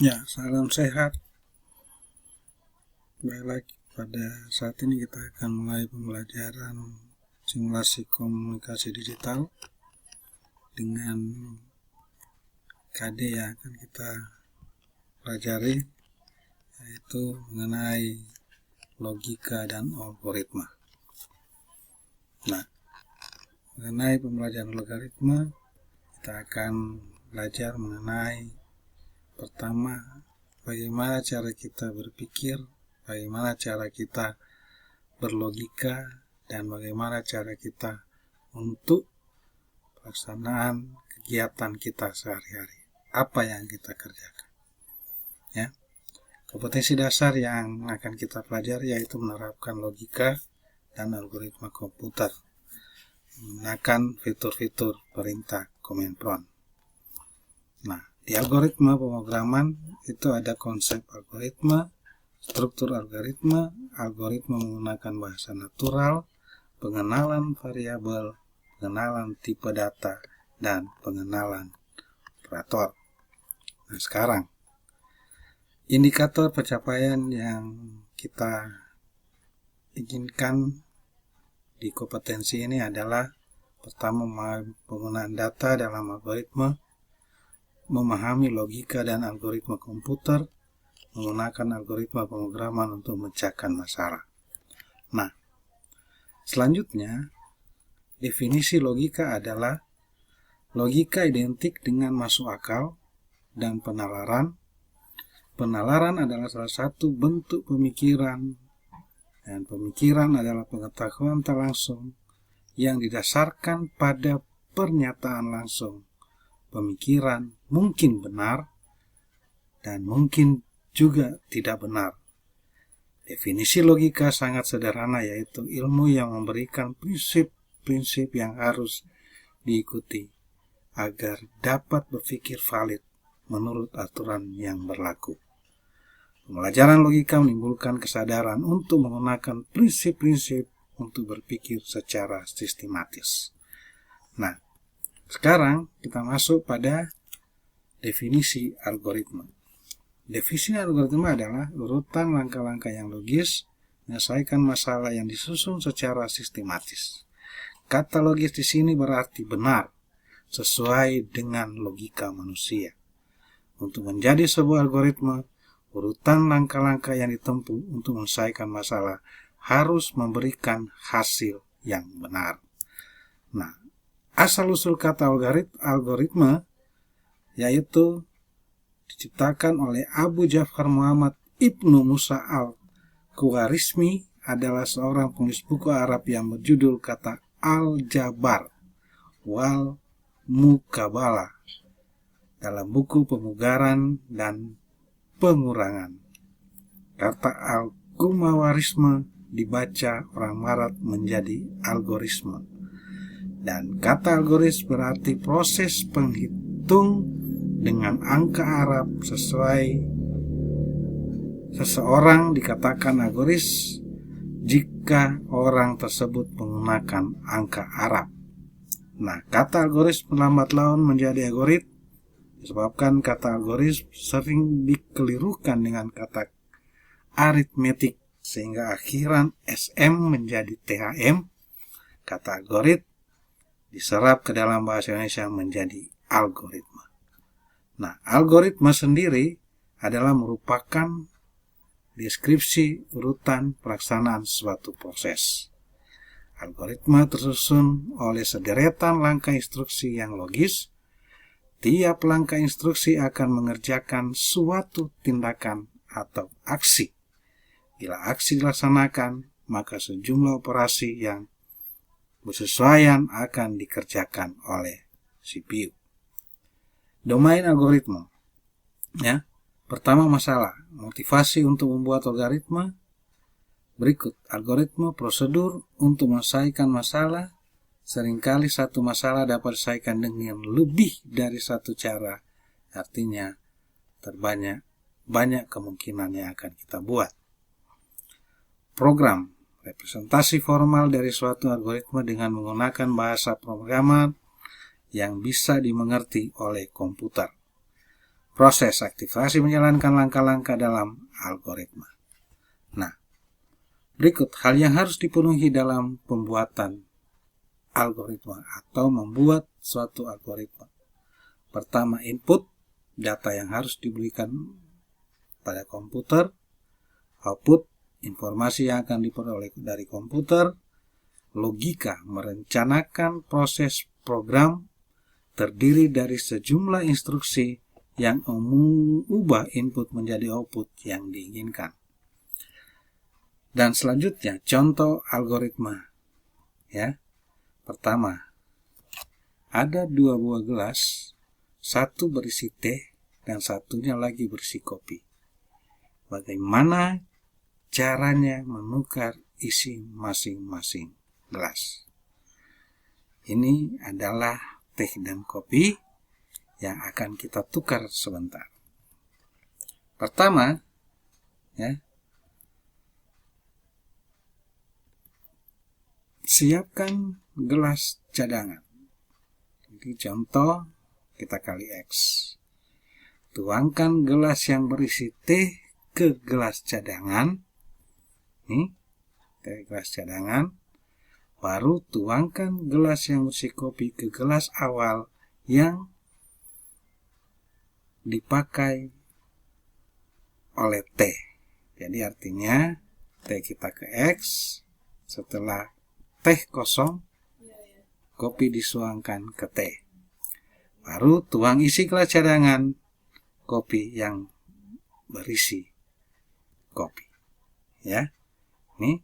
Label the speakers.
Speaker 1: Ya, salam sehat. Baik lagi, pada saat ini kita akan mulai pembelajaran simulasi komunikasi digital dengan KD yang akan kita pelajari, yaitu mengenai logika dan algoritma. Nah, mengenai pembelajaran logaritma, kita akan belajar mengenai pertama, bagaimana cara kita berpikir, bagaimana cara kita berlogika, dan bagaimana cara kita untuk pelaksanaan kegiatan kita sehari-hari. Apa yang kita kerjakan. Ya. Kompetensi dasar yang akan kita pelajari yaitu menerapkan logika dan algoritma komputer menggunakan fitur-fitur perintah command prompt. Nah, di algoritma pemrograman itu ada konsep algoritma, struktur algoritma, algoritma menggunakan bahasa natural, pengenalan variabel, pengenalan tipe data, dan pengenalan operator. Nah, sekarang indikator pencapaian yang kita inginkan di kompetensi ini adalah pertama, penggunaan data dalam algoritma, memahami logika dan algoritma komputer, menggunakan algoritma pemrograman untuk memecahkan masalah. Nah, selanjutnya, definisi logika adalah logika identik dengan masuk akal dan penalaran. Penalaran adalah salah satu bentuk pemikiran, dan pemikiran adalah pengetahuan tak langsung yang didasarkan pada pernyataan langsung. Pemikiran mungkin benar dan mungkin juga tidak benar. Definisi logika sangat sederhana, yaitu ilmu yang memberikan prinsip-prinsip yang harus diikuti agar dapat berpikir valid menurut aturan yang berlaku. Pembelajaran logika menimbulkan kesadaran untuk menggunakan prinsip-prinsip untuk berpikir secara sistematis. Nah, sekarang kita masuk pada definisi algoritma. Definisi algoritma adalah urutan langkah-langkah yang logis menyelesaikan masalah yang disusun secara sistematis. Kata logis di sini berarti benar, sesuai dengan logika manusia. Untuk menjadi sebuah algoritma, urutan langkah-langkah yang ditempuh untuk menyelesaikan masalah harus memberikan hasil yang benar. Nah, asal-usul kata algoritma yaitu diciptakan oleh Abu Ja'far Muhammad Ibnu Musa al-Khwarizmi, adalah seorang penulis buku Arab yang berjudul kata Al-Jabar wal Mukabalah dalam buku Pemugaran dan Pengurangan. Kata al-Khwarizmi dibaca orang Barat menjadi algoritma. Dan kata algoritma berarti proses penghitung dengan angka Arab sesuai. Seseorang dikatakan algoritma jika orang tersebut menggunakan angka Arab. Nah, kata algoritma lambat laun menjadi algoritma disebabkan kata algoritma sering dikelirukan dengan kata aritmetik, sehingga akhiran SM menjadi THM. Kata algoritma diserap ke dalam bahasa Indonesia menjadi algoritma. Nah, algoritma sendiri adalah merupakan deskripsi urutan pelaksanaan suatu proses. Algoritma tersusun oleh sederetan langkah instruksi yang logis. Tiap langkah instruksi akan mengerjakan suatu tindakan atau aksi. Bila aksi dilaksanakan, maka sejumlah operasi yang bersesuaian akan dikerjakan oleh CPU. Domain algoritma. Ya. Pertama, masalah, motivasi untuk membuat algoritma. Berikut, algoritma, prosedur untuk menyelesaikan masalah. Seringkali satu masalah dapat diselesaikan dengan lebih dari satu cara. Artinya, banyak kemungkinan yang akan kita buat. Program, representasi formal dari suatu algoritma dengan menggunakan bahasa pemrograman yang bisa dimengerti oleh komputer. proses aktivasi menjalankan langkah-langkah dalam algoritma. Nah, berikut hal yang harus dipenuhi dalam pembuatan algoritma atau membuat suatu algoritma. Pertama, input, data yang harus diberikan pada komputer. Output, informasi yang akan diperoleh dari komputer. Logika, merencanakan proses program terdiri dari sejumlah instruksi yang mengubah input menjadi output yang diinginkan. Dan selanjutnya, contoh algoritma. Ya. Pertama, ada 2 buah gelas, satu berisi teh dan satunya lagi berisi kopi. Bagaimana caranya menukar isi masing-masing gelas? Ini adalah teh dan kopi yang akan kita tukar sebentar. Pertama, ya, siapkan gelas cadangan. Jadi contoh kita kali X. Tuangkan gelas yang berisi teh ke gelas cadangan. Nih, teh gelas cadangan. Baru tuangkan gelas yang berisi kopi ke gelas awal yang dipakai oleh teh. Jadi artinya teh kita ke X, setelah teh kosong, kopi disuangkan ke teh. Baru tuang isi gelas cadangan kopi yang berisi kopi. Ya, ini